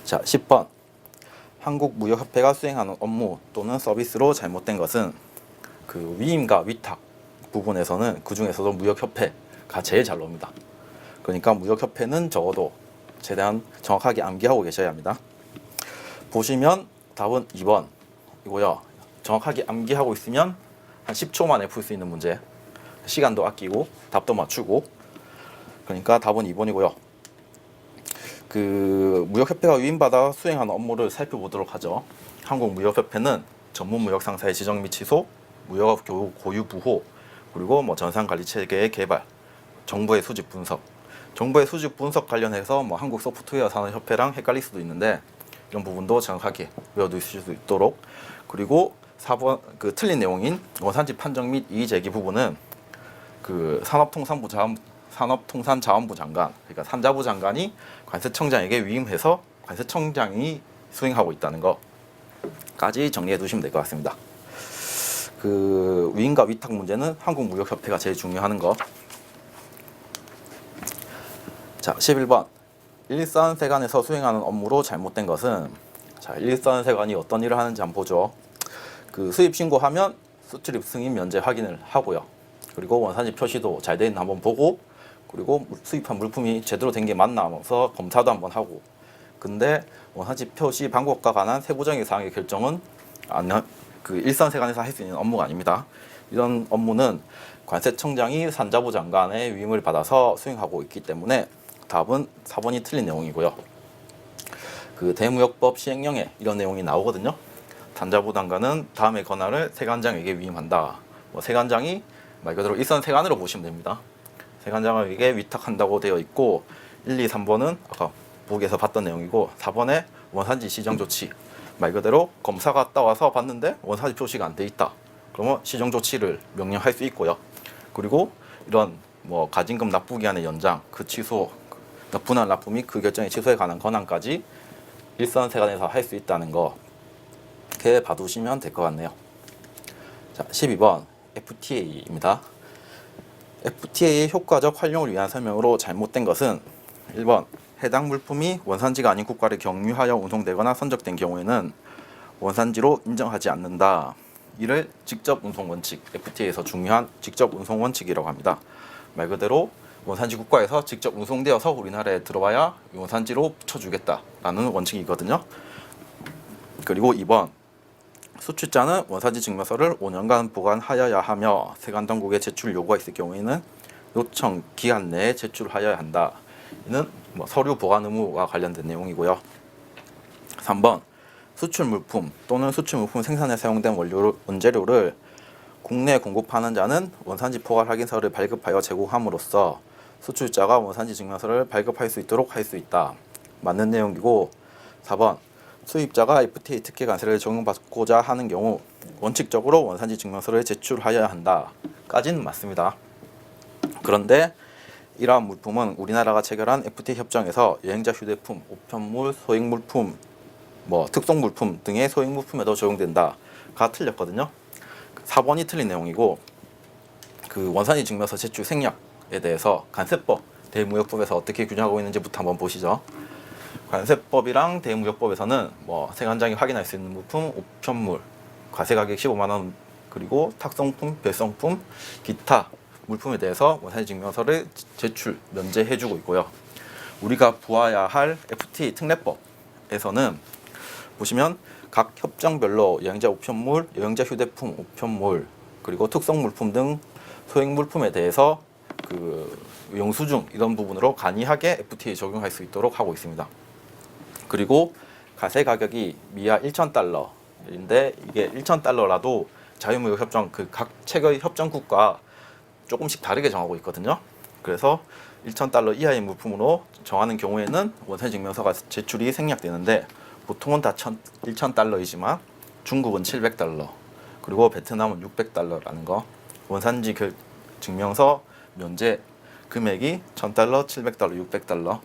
자, 10번. 한국무역협회가 수행하는 업무 또는 서비스로 잘못된 것은 그 위임과 위탁 부분에서는 그 중에서도 무역협회가 제일 잘 나옵니다. 그러니까 무역협회는 적어도 최대한 정확하게 암기하고 계셔야 합니다. 보시면 답은 2번 이고요. 정확하게 암기하고 있으면 한 10초 만에 풀 수 있는 문제. 시간도 아끼고 답도 맞추고. 그러니까 답은 2번이고요. 그 무역협회가 위임받아 수행하는 업무를 살펴보도록 하죠. 한국무역협회는 전문무역상사의 지정 및 취소, 무역업 교육 고유 부호, 그리고 전산관리체계의 개발, 정보의 수집 분석. 정보의 수집 분석 관련해서 한국 소프트웨어 산업협회랑 헷갈릴 수도 있는데 이런 부분도 정확하게 외워두실 수 있도록. 그리고 4번 그 틀린 내용인 원산지 판정 및 이의제기 부분은 그 산업통상자원부 장관, 그러니까 산자부 장관이 관세청장에게 위임해서 관세청장이 수행하고 있다는 거까지 정리해 두시면 될 것 같습니다. 그 위임과 위탁 문제는 한국무역협회가 제일 중요하는 거. 자, 11번. 일선세관에서 수행하는 업무로 잘못된 것은, 자, 일선세관이 어떤 일을 하는지 한번 보죠. 그 수입 신고하면 수출입 승인 면제 확인을 하고요. 그리고 원산지 표시도 잘 돼 있나 한번 보고, 그리고 수입한 물품이 제대로 된 게 맞나 하면서 검사도 한번 하고. 근데 원산지 표시 방법과 관한 세부적인 사항의 결정은 그 일선세관에서 할 수 있는 업무가 아닙니다. 이런 업무는 관세청장이 산자부 장관의 위임을 받아서 수행하고 있기 때문에 답은 4번이 틀린 내용이고요. 그 대무역법 시행령에 이런 내용이 나오거든요. 산자부 장관은 다음의 권한을 세관장에게 위임한다. 세관장이 말 그대로 일선세관으로 보시면 됩니다. 세관장에게 위탁한다고 되어 있고 1, 2, 3번은 아까 보기에서 봤던 내용이고 4번에 원산지 시정조치. 말 그대로 검사가 갔다 와서 봤는데 원산지 표시가 안 돼 있다. 그러면 시정조치를 명령할 수 있고요. 그리고 이런 가진금 납부기한의 연장, 그 취소, 분할 납부 및 그 결정의 취소에 관한 권한까지 일선세관에서 할 수 있다는 거 이렇게 봐두시면 될 것 같네요. 자, 12번 FTA입니다. FTA의 효과적 활용을 위한 설명으로 잘못된 것은 1번 해당 물품이 원산지가 아닌 국가를 경유하여 운송되거나 선적된 경우에는 원산지로 인정하지 않는다. 이를 직접 운송 원칙, FTA에서 중요한 직접 운송 원칙이라고 합니다. 말 그대로 원산지 국가에서 직접 운송되어서 우리나라에 들어와야 원산지로 붙여주겠다라는 원칙이거든요. 그리고 2번 수출자는 원산지 증명서를 5년간 보관하여야 하며 세관당국에 제출 요구가 있을 경우에는 요청 기한 내에 제출하여야 한다. 이는 서류 보관 의무와 관련된 내용이고요. 3번 수출 물품 또는 수출 물품 생산에 사용된 원재료를 국내에 공급하는 자는 원산지 포괄 확인서를 발급하여 제공함으로써 수출자가 원산지 증명서를 발급할 수 있도록 할 수 있다. 맞는 내용이고 4번 수입자가 FTA 특혜 관세를 적용받고자 하는 경우 원칙적으로 원산지 증명서를 제출하여야 한다. 까지는 맞습니다. 그런데 이러한 물품은 우리나라가 체결한 FTA 협정에서 여행자 휴대품, 우편물, 소액물품, 특송물품 등의 소액물품에도 적용된다가 틀렸거든요. 4번이 틀린 내용이고 그 원산지 증명서 제출 생략에 대해서 관세법, 대무역법에서 어떻게 규정하고 있는지부터 한번 보시죠. 관세법이랑 대무역법에서는 세관장이 확인할 수 있는 물품, 우편물, 과세가격 15만 원, 그리고 탁송품, 배송품, 기타 물품에 대해서 원산지 증명서를 제출, 면제해주고 있고요. 우리가 보아야 할 FTA 특례법에서는 보시면 각 협정별로 여행자 우편물, 여행자 휴대품, 우편물, 그리고 특송물품 등 소액물품에 대해서 그 영수증 이런 부분으로 간이하게 FTA 적용할 수 있도록 하고 있습니다. 그리고 과세 가격이 미하 1,000달러인데 이게 1,000달러라도 자유무역협정 그 각 체결 협정국과 조금씩 다르게 정하고 있거든요. 그래서 1,000달러 이하의 물품으로 정하는 경우에는 원산지 증명서가 제출이 생략되는데 보통은 다 1,000달러이지만 중국은 700달러, 그리고 베트남은 600달러라는 거. 원산지 증명서 면제 금액이 1,000달러, 700달러, 600달러.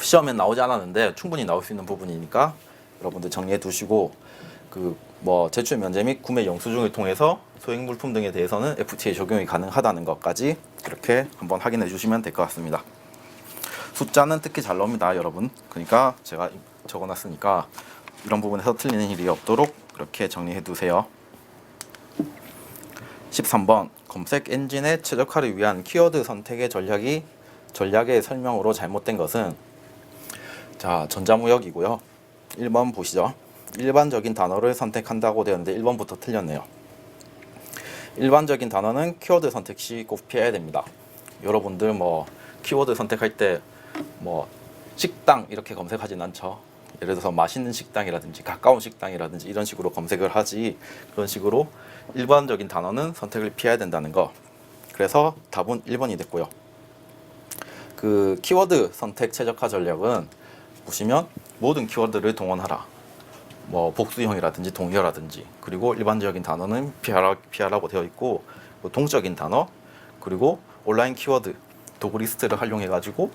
시험에 나오지 않았는데 충분히 나올 수 있는 부분이니까 여러분들 정리해 두시고 제출 면제 및 구매 영수증을 통해서 소액 물품 등에 대해서는 FTA 적용이 가능하다는 것까지 이렇게 한번 확인해 주시면 될 것 같습니다. 숫자는 특히 잘 나옵니다, 여러분. 그러니까 제가 적어놨으니까 이런 부분에서 틀리는 일이 없도록 이렇게 정리해 두세요. 13번 검색 엔진의 최적화를 위한 키워드 선택의 전략의 설명으로 잘못된 것은, 자, 전자무역이고요. 1번 보시죠. 일반적인 단어를 선택한다고 되었는데 1번부터 틀렸네요. 일반적인 단어는 키워드 선택 시 꼭 피해야 됩니다. 여러분들 뭐 키워드 선택할 때 뭐 식당 이렇게 검색하진 않죠. 예를 들어서 맛있는 식당이라든지 가까운 식당이라든지 이런 식으로 검색을 하지, 그런 식으로 일반적인 단어는 선택을 피해야 된다는 거. 그래서 답은 1번이 됐고요. 그 키워드 선택 최적화 전략은 보시면 모든 키워드를 동원하라, 뭐 복수형이라든지 동의어라든지, 그리고 일반적인 단어는 피하라고 되어 있고, 뭐 동적인 단어, 그리고 온라인 키워드 도구 리스트를 활용해 가지고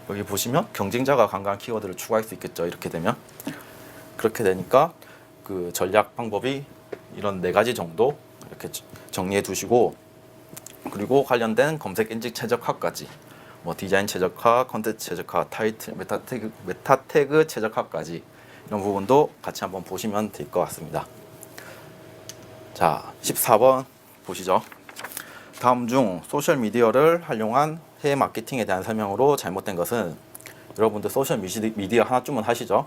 여기 보시면 경쟁자가 강한 키워드를 추가할 수 있겠죠. 이렇게 되면, 그렇게 되니까 그 전략 방법이 이런 4가지 정도 이렇게 정리해 두시고, 그리고 관련된 검색 엔진 최적화까지, 뭐 디자인 최적화, 컨텐츠 최적화, 타이틀, 메타 태그 최적화까지 이런 부분도 같이 한번 보시면 될 것 같습니다. 자, 14번 보시죠. 다음 중 소셜 미디어를 활용한 해외 마케팅에 대한 설명으로 잘못된 것은, 여러분들 소셜 미디어 하나쯤은 하시죠?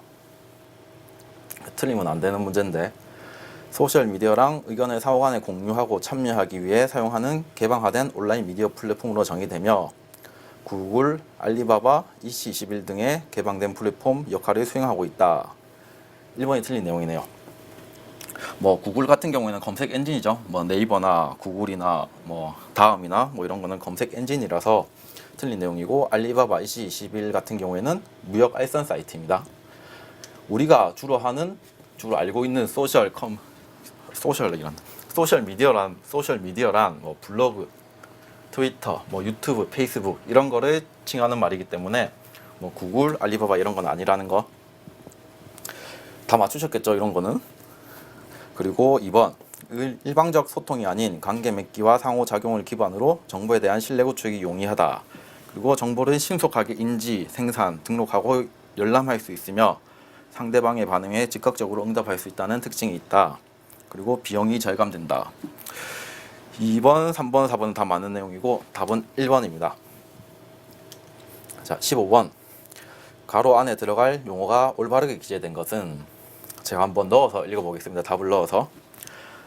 틀리면 안 되는 문제인데, 소셜 미디어랑 의견을 상호간에 공유하고 참여하기 위해 사용하는 개방화된 온라인 미디어 플랫폼으로 정의되며 구글, 알리바바, 이씨21 등의 개방된 플랫폼 역할을 수행하고 있다. 1번이 틀린 내용이네요. 뭐 구글 같은 경우에는 검색 엔진이죠. 뭐 네이버나 구글이나 뭐 다음이나 뭐 이런 거는 검색 엔진이라서 틀린 내용이고, 알리바바, 이씨21 같은 경우에는 무역 알선 사이트입니다. 우리가 주로 알고 있는 소셜 미디어란 뭐 블로그, 트위터, 뭐 유튜브, 페이스북 이런 거를 칭하는 말이기 때문에 뭐 구글, 알리바바 이런 건 아니라는 거 다 맞추셨겠죠, 이런 거는. 그리고 2번 일방적 소통이 아닌 관계 맺기와 상호작용을 기반으로 정보에 대한 신뢰 구축이 용이하다. 그리고 정보를 신속하게 인지, 생산, 등록하고 열람할 수 있으며 상대방의 반응에 즉각적으로 응답할 수 있다는 특징이 있다. 그리고 비용이 절감된다. 2번, 3번, 4번은 다 맞는 내용이고 답은 1번입니다. 자, 15번 가로 안에 들어갈 용어가 올바르게 기재된 것은, 제가 한번 넣어서 읽어보겠습니다. 답을 넣어서.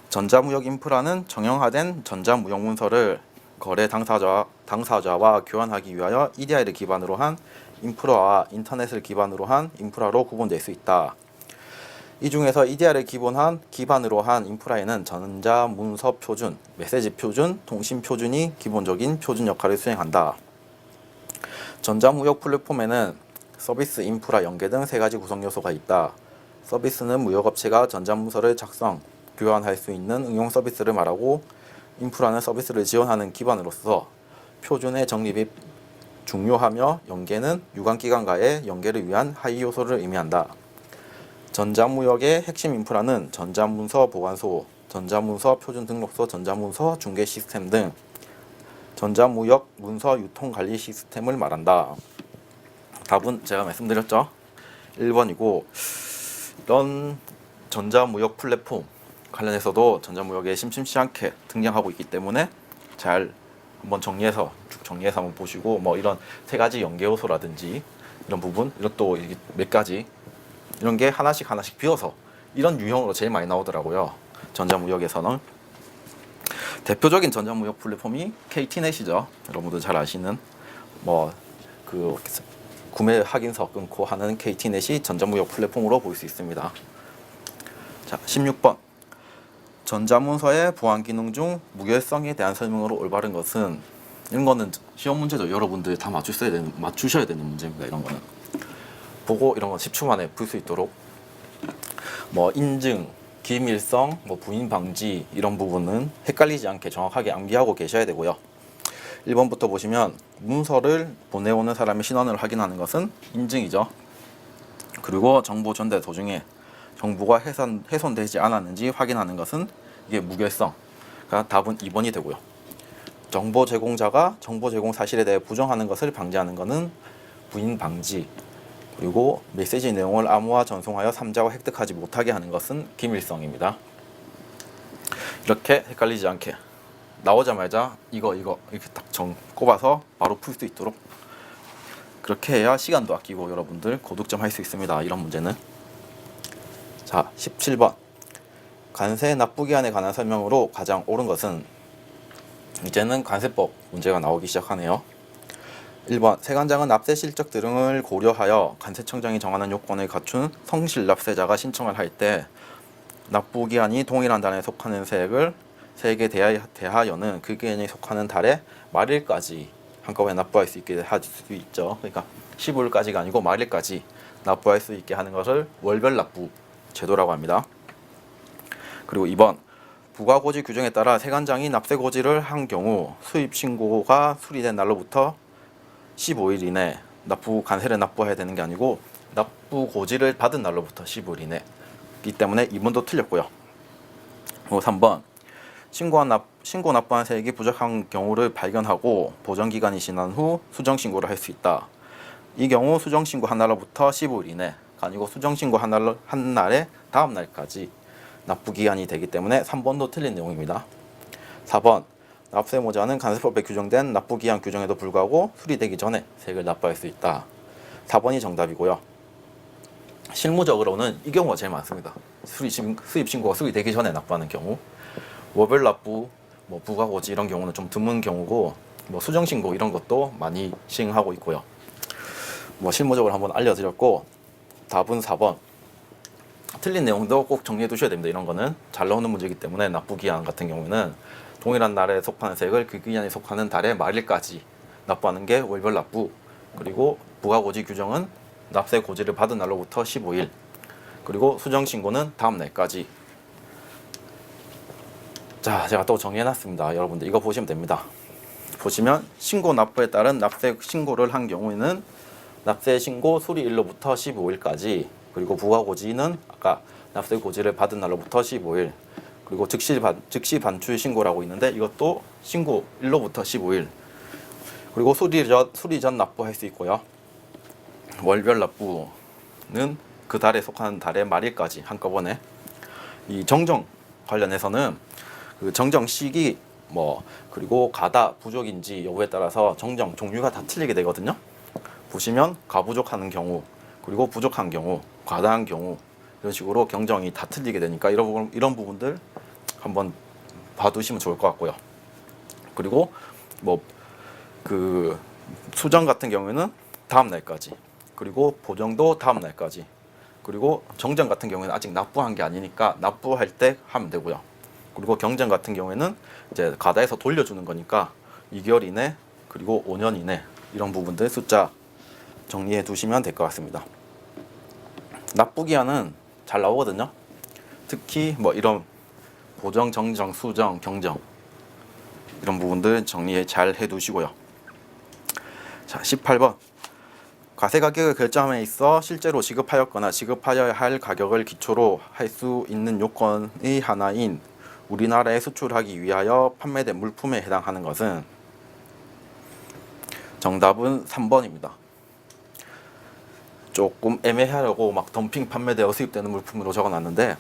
전자무역 인프라는 정형화된 전자무역 문서를 거래 당사자와 교환하기 위하여 EDI를 기반으로 한 인프라와 인터넷을 기반으로 한 인프라로 구분될 수 있다. 이 중에서 EDI를 기반으로 한 인프라에는 전자문서 표준, 메시지 표준, 통신 표준이 기본적인 표준 역할을 수행한다. 전자무역 플랫폼에는 서비스, 인프라, 연계 등 3가지 구성 요소가 있다. 서비스는 무역업체가 전자문서를 작성, 교환할 수 있는 응용 서비스를 말하고, 인프라는 서비스를 지원하는 기반으로서 표준의 정립이 중요하며, 연계는 유관기관과의 연계를 위한 하위 요소를 의미한다. 전자무역의 핵심 인프라는 전자문서 보관소, 전자문서 표준 등록소, 전자문서 중개 시스템 등 전자무역 문서 유통 관리 시스템을 말한다. 답은 제가 말씀드렸죠. 1번이고, 이런 전자무역 플랫폼 관련해서도 전자무역에 심심치 않게 등장하고 있기 때문에 잘 한번 정리해서 한번 보시고, 뭐 이런 3가지 연계 요소라든지 이런 부분, 이런 또 몇 가지 이런 게 하나씩 비워서 이런 유형으로 제일 많이 나오더라고요. 전자무역에서는 대표적인 전자무역 플랫폼이 KT넷이죠. 여러분들 잘 아시는 뭐 그 구매 확인서 끊고 하는 KT넷이 전자무역 플랫폼으로 볼 수 있습니다. 자, 16번 전자문서의 보안 기능 중 무결성에 대한 설명으로 올바른 것은, 이런 거는 시험 문제도 여러분들 다 맞추셔야 되는 문제입니다. 이런 거는 보고 이런 거 10초 만에 풀 수 있도록, 뭐 인증, 기밀성, 뭐 부인 방지 이런 부분은 헷갈리지 않게 정확하게 암기하고 계셔야 되고요. 1번부터 보시면 문서를 보내오는 사람의 신원을 확인하는 것은 인증이죠. 그리고 정보 전달 도중에 정보가 훼손되지 않았는지 확인하는 것은 이게 무결성. 그러니까 답은 2번이 되고요. 정보 제공자가 정보 제공 사실에 대해 부정하는 것을 방지하는 것은 부인 방지. 그리고 메시지 내용을 암호화 전송하여 삼자가 획득하지 못하게 하는 것은 기밀성입니다. 이렇게 헷갈리지 않게 나오자마자 이거 이렇게 딱 꼽아서 바로 풀 수 있도록 그렇게 해야 시간도 아끼고 여러분들 고득점 할 수 있습니다. 이런 문제는. 자, 17번 관세 납부기한에 관한 설명으로 가장 옳은 것은, 이제는 관세법 문제가 나오기 시작하네요. 1번 세관장은 납세 실적 등을 고려하여 관세청장이 정하는 요건을 갖춘 성실 납세자가 신청을 할 때 납부기한이 동일한 달에 속하는 세액에 대하여는 그 기한에 속하는 달의 말일까지 한꺼번에 납부할 수 있게 할 수 있죠. 그러니까 15일까지가 아니고 말일까지 납부할 수 있게 하는 것을 월별 납부 제도라고 합니다. 그리고 2번 부가고지 규정에 따라 세관장이 납세고지를 한 경우 수입신고가 수리된 날로부터 15일 이내 관세를 납부해야 되는 게 아니고 납부고지를 받은 날로부터 15일 이내이기 때문에 2번도 틀렸고요. 그리고 3번 신고 납부한 세액이 부족한 경우를 발견하고 보정기간이 지난 후 수정신고를 할 수 있다. 이 경우 수정신고 한 날로부터 15일 이내가 아니고 수정신고 한 날의 다음 날까지 납부기한이 되기 때문에 3번도 틀린 내용입니다. 4번 납세모자는 관세법에 규정된 납부기한 규정에도 불구하고 수리되기 전에 세액을 납부할 수 있다. 4번이 정답이고요. 실무적으로는 이 경우가 제일 많습니다. 수입신고가 수리되기 전에 납부하는 경우. 월별 납부, 부가고지 이런 경우는 좀 드문 경우고, 수정신고 이런 것도 많이 시행하고 있고요. 실무적으로 한번 알려드렸고, 답은 4번. 틀린 내용도 꼭 정리해 두셔야 됩니다. 이런 거는 잘 나오는 문제이기 때문에 납부기한 같은 경우는 동일한 날에 속하는 세액을 그 기한에 속하는 달의 말일까지 납부하는 게 월별 납부, 그리고 부가고지 규정은 납세고지를 받은 날로부터 15일, 그리고 수정신고는 다음 날까지. 자, 제가 또 정리해놨습니다. 여러분들 이거 보시면 됩니다. 보시면 신고 납부에 따른 납세 신고를 한 경우에는 납세 신고 수리일로부터 15일까지, 그리고 부가고지는 아까 납세고지를 받은 날로부터 15일, 그리고 즉시 반출 신고라고 있는데 이것도 신고일로부터 15일, 그리고 수리 전 납부할 수 있고요. 월별 납부는 그 달에 속하는 달의 말일까지 한꺼번에. 이 정정 관련해서는 그 정정 시기 그리고 가다 부족인지 여부에 따라서 정정 종류가 다 틀리게 되거든요. 보시면 가부족하는 경우, 그리고 부족한 경우, 과다한 경우, 이런 식으로 경정이 다 틀리게 되니까 이런 부분들 한번 봐두시면 좋을 것 같고요. 그리고 그 수정 같은 경우에는 다음 날까지, 그리고 보정도 다음 날까지, 그리고 정정 같은 경우에는 아직 납부한 게 아니니까 납부할 때 하면 되고요. 그리고 경정 같은 경우에는 이제 가다해서 돌려주는 거니까 2개월 이내, 그리고 5년 이내, 이런 부분들 숫자 정리해 두시면 될 것 같습니다. 납부기한은 잘 나오거든요. 특히 이런 보정, 정정, 수정, 경정 이런 부분들 정리 잘 해두시고요. 자, 18번 과세 가격을 결정함에 있어 실제로 지급하였거나 지급하여야 할 가격을 기초로 할 수 있는 요건의 하나인 우리나라에 수출하기 위하여 판매된 물품에 해당하는 것은, 정답은 3번입니다. 조금 애매하려고 덤핑 판매되어 수입되는 물품으로 적어놨는데,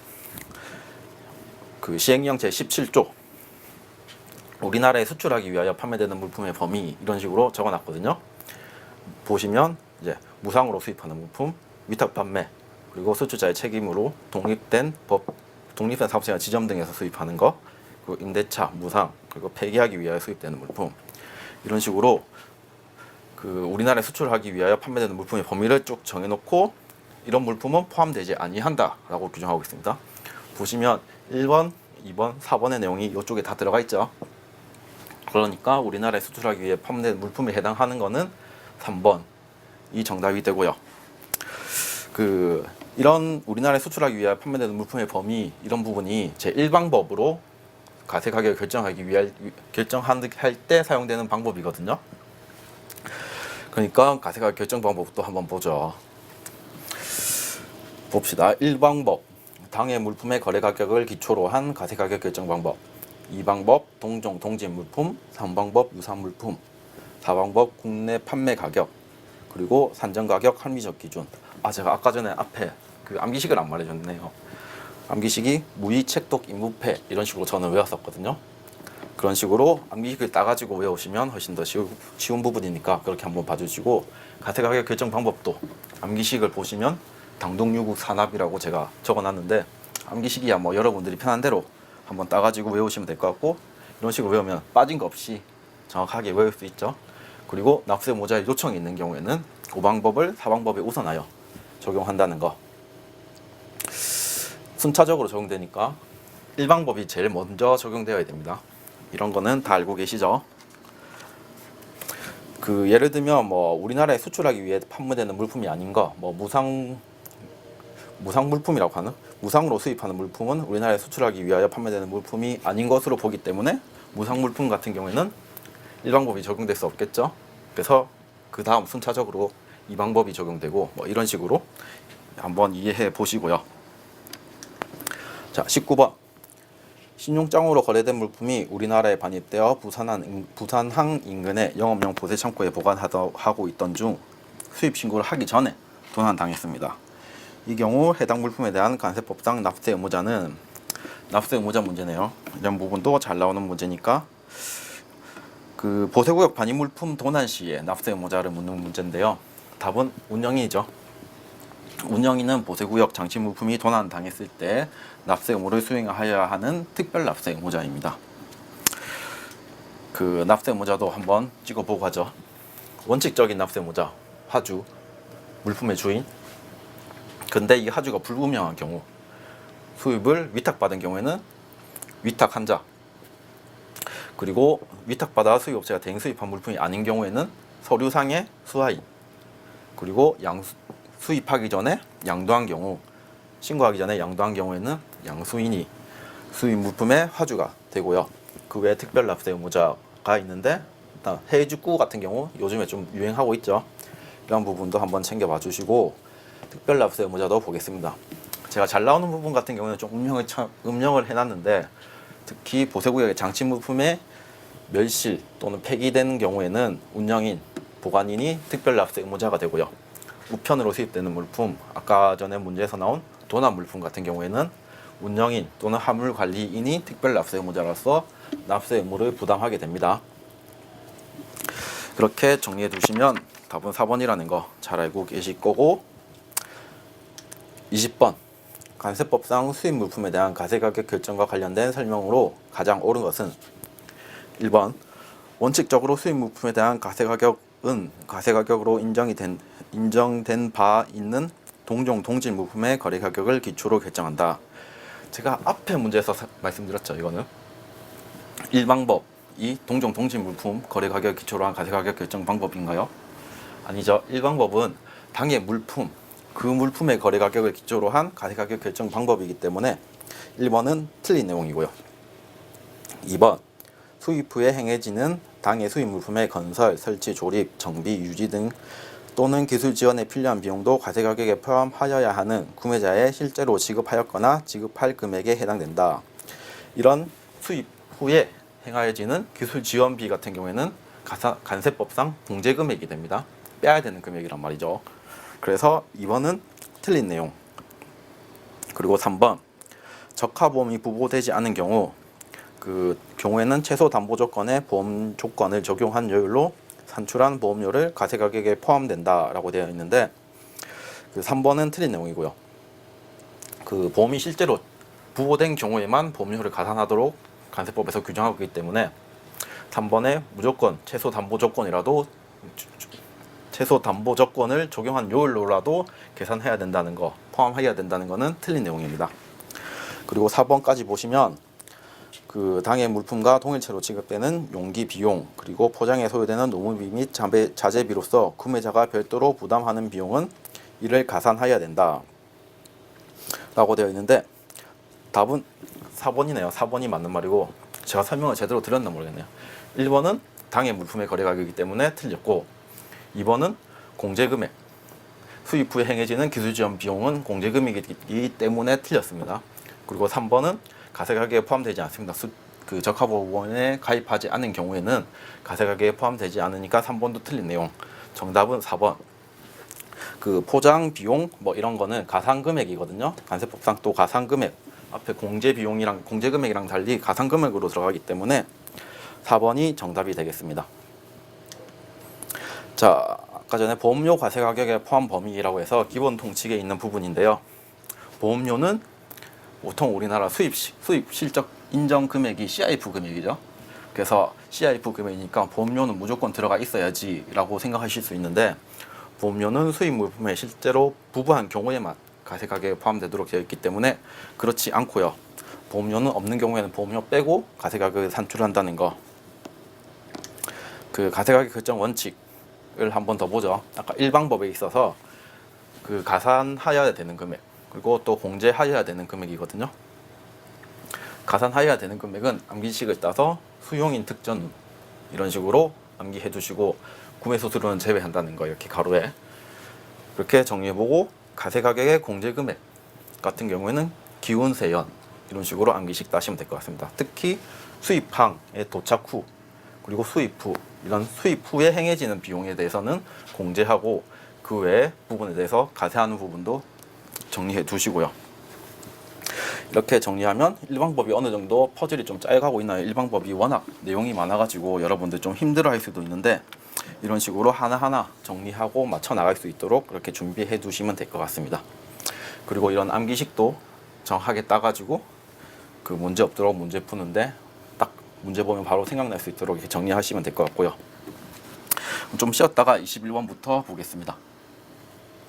그 시행령 제17조 우리나라에 수출하기 위하여 판매되는 물품의 범위, 이런 식으로 적어놨거든요. 보시면 이제 무상으로 수입하는 물품, 위탁 판매, 그리고 수출자의 책임으로 독립된 사업체나 지점 등에서 수입하는 거, 그리고 임대차, 무상, 그리고 폐기하기 위하여 수입되는 물품, 이런 식으로 그 우리나라에 수출하기 위하여 판매되는 물품의 범위를 쭉 정해놓고 이런 물품은 포함되지 아니한다라고 규정하고 있습니다. 보시면 1번, 2번, 4번의 내용이 이쪽에 다 들어가 있죠. 그러니까 우리나라에 수출하기 위해 판매된 물품에 해당하는 거는 3번이 정답이 되고요. 이런 우리나라에 수출하기 위해 판매되는 물품의 범위, 이런 부분이 제1방법으로 과세 가격을 결정할 때 사용되는 방법이거든요. 그러니까 과세 가격 결정 방법도 한번 보죠. 봅시다. 1방법 당해 물품의 거래 가격을 기초로 한 과세 가격 결정 방법. 2방법 동종 동질 물품. 3방법 유사 물품. 4방법 국내 판매 가격. 그리고 산정 가격 합리적 기준. 제가 아까 전에 앞에 그 암기식을 안 말해줬네요. 암기식이 무의, 책독, 인부패 이런 식으로 저는 외웠었거든요. 그런 식으로 암기식을 따가지고 외우시면 훨씬 더 쉬운 부분이니까 그렇게 한번 봐주시고, 가세가격 결정 방법도 암기식을 보시면 당동유국 산압이라고 제가 적어놨는데, 암기식이야 뭐 여러분들이 편한 대로 한번 따가지고 외우시면 될 것 같고, 이런 식으로 외우면 빠진 거 없이 정확하게 외울 수 있죠. 그리고 납세 모자의 요청이 있는 경우에는 5방법을 4방법에 우선하여 적용한다는 거. 순차적으로 적용되니까 1방법이 제일 먼저 적용되어야 됩니다. 이런 거는 다 알고 계시죠? 그 예를 들면 뭐 우리나라에 수출하기 위해 판매되는 물품이 아닌 거, 뭐 무상 물품이라고 하는, 무상으로 수입하는 물품은 우리나라에 수출하기 위하여 판매되는 물품이 아닌 것으로 보기 때문에 무상 물품 같은 경우에는 1방법이 적용될 수 없겠죠. 그래서 그 다음 순차적으로 2방법이 적용되고, 뭐 이런 식으로 한번 이해해 보시고요. 자, 19번. 신용장으로 거래된 물품이 우리나라에 반입되어 부산항 인근의 영업용 보세 창고에 보관하고 있던 중 수입 신고를 하기 전에 도난당했습니다. 이 경우 해당 물품에 대한 관세법상 납세 의무자는, 납세 의무자 문제네요. 이런 부분도 잘 나오는 문제니까, 그 보세구역 반입 물품 도난 시에 납세 의무자를 묻는 문제인데요. 답은 운영인이죠. 운영인은 보세구역 장치 물품이 도난당했을 때 납세 의무를 수행하여야 하는 특별 납세 의무자입니다. 그 납세 의무자도 한번 찍어보고 가죠. 원칙적인 납세 의무자, 하주, 물품의 주인. 근데 이 하주가 불분명한 경우, 수입을 위탁받은 경우에는 위탁한자, 그리고 위탁받아 수입업체가 대행 수입한 물품이 아닌 경우에는 서류상의 수하인, 그리고 수입하기 전에 양도한 경우, 신고하기 전에 양도한 경우에는 양수인이 수입 물품의 화주가 되고요. 그 외에 특별 납세 의무자가 있는데, 일단 해외직구 같은 경우 요즘에 좀 유행하고 있죠. 이런 부분도 한번 챙겨봐 주시고, 특별 납세 의무자도 보겠습니다. 제가 잘 나오는 부분 같은 경우는 좀 음영을 해놨는데, 특히 보세구역의 장치 물품의 멸실 또는 폐기되는 경우에는 운영인, 보관인이 특별 납세 의무자가 되고요. 우편으로 수입되는 물품, 아까 전에 문제에서 나온 도난 물품 같은 경우에는 운영인 또는 화물관리인이 특별 납세 의무자로서 납세 의무를 부담하게 됩니다. 그렇게 정리해 두시면 답은 4번이라는 거 잘 알고 계실 거고, 20번. 관세법상 수입 물품에 대한 가세가격 결정과 관련된 설명으로 가장 옳은 것은 1번. 원칙적으로 수입 물품에 대한 가세가격은 가세가격으로 인정된 바 있는 동종 동질 물품의 거래 가격을 기초로 결정한다. 제가 앞에 문제에서 말씀드렸죠. 이거는 1방법이 동종 동질 물품 거래 가격 기초로 한 가세가격 결정 방법인가요? 아니죠. 1방법은 당의 물품, 그 물품의 거래 가격을 기초로 한 가세가격 결정 방법이기 때문에 1번은 틀린 내용이고요. 2번. 수입 후에 행해지는 당의 수입 물품의 건설, 설치, 조립, 정비, 유지 등 또는 기술 지원에 필요한 비용도 과세가격에 포함하여야 하는 구매자의 실제로 지급하였거나 지급할 금액에 해당된다. 이런 수입 후에 행하여지는 기술 지원비 같은 경우에는 관세법상 공제금액이 됩니다. 빼야 되는 금액이란 말이죠. 그래서 2번은 틀린 내용. 그리고 3번. 적하보험이 부보되지 않은 경우, 그 경우에는 최소 담보 조건의 보험 조건을 적용한 여율로 산출한 보험료를 가세가격에 포함된다라고 되어 있는데, 그 3번은 틀린 내용이고요. 그 보험이 실제로 부보된 경우에만 보험료를 가산하도록 관세법에서 규정하고 있기 때문에 3번에 무조건 최소 담보 조건이라도, 최소 담보 조건을 적용한 요율로라도 계산해야 된다는 거, 포함해야 된다는 거는 틀린 내용입니다. 그리고 4번까지 보시면 그 당의 물품과 동일체로 지급되는 용기 비용, 그리고 포장에 소요되는 노무비 및 자재비로서 구매자가 별도로 부담하는 비용은 이를 가산하여야 된다 라고 되어 있는데, 답은 4번이네요. 4번이 맞는 말이고, 제가 설명을 제대로 드렸나 모르겠네요. 1번은 당의 물품의 거래 가격이기 때문에 틀렸고, 2번은 공제금액, 수입 후에 행해지는 기술지원 비용은 공제금액이기 때문에 틀렸습니다. 그리고 3번은 가세가격에 포함되지 않습니다. 그 적합보험에 가입하지 않은 경우에는 가세가격에 포함되지 않으니까 3번도 틀린 내용. 정답은 4번. 그 포장 비용 뭐 이런 거는 가상 금액이거든요. 관세법상 또 가상 금액 앞에 공제 비용이랑 공제 금액이랑 달리 가상 금액으로 들어가기 때문에 4번이 정답이 되겠습니다. 자, 아까 전에 보험료 과세 가격의 포함 범위라고 해서 기본 통칙에 있는 부분인데요. 보험료는 보통 우리나라 수입 실적 인정 금액이 CIF 금액이죠. 그래서 CIF 금액이니까 보험료는 무조건 들어가 있어야지라고 생각하실 수 있는데, 보험료는 수입 물품에 실제로 부부한 경우에만 과세 가격에 포함되도록 되어 있기 때문에 그렇지 않고요. 보험료는 없는 경우에는 보험료 빼고 과세 가격을 산출한다는 거. 그 과세 가격 결정 원칙을 한 번 더 보죠. 아까 일방법에 있어서 그 가산하여야 되는 금액, 그리고 또 공제하여야 되는 금액이거든요. 가산하여야 되는 금액은 암기식을 따서 수용인 특전 이런 식으로 암기해 두시고, 구매 수수료는 제외한다는 거 이렇게 가로에 그렇게 정리해보고, 과세 가격의 공제 금액 같은 경우에는 기운세연 이런 식으로 암기식 따시면 될 것 같습니다. 특히 수입항에 도착 후 그리고 수입 후, 이런 수입 후에 행해지는 비용에 대해서는 공제하고, 그 외의 부분에 대해서 과세하는 부분도 정리해 두시고요. 이렇게 정리하면 일방법이 어느 정도 퍼즐이 좀 짜여가고 있나요? 일방법이 워낙 내용이 많아가지고 여러분들 좀 힘들어할 수도 있는데, 이런 식으로 하나하나 정리하고 맞춰 나갈 수 있도록 그렇게 준비해 두시면 될 것 같습니다. 그리고 이런 암기식도 정확하게 따가지고 그 문제 없도록 문제 푸는데 딱 문제 보면 바로 생각날 수 있도록 이렇게 정리하시면 될 것 같고요. 좀 쉬었다가 21번부터 보겠습니다.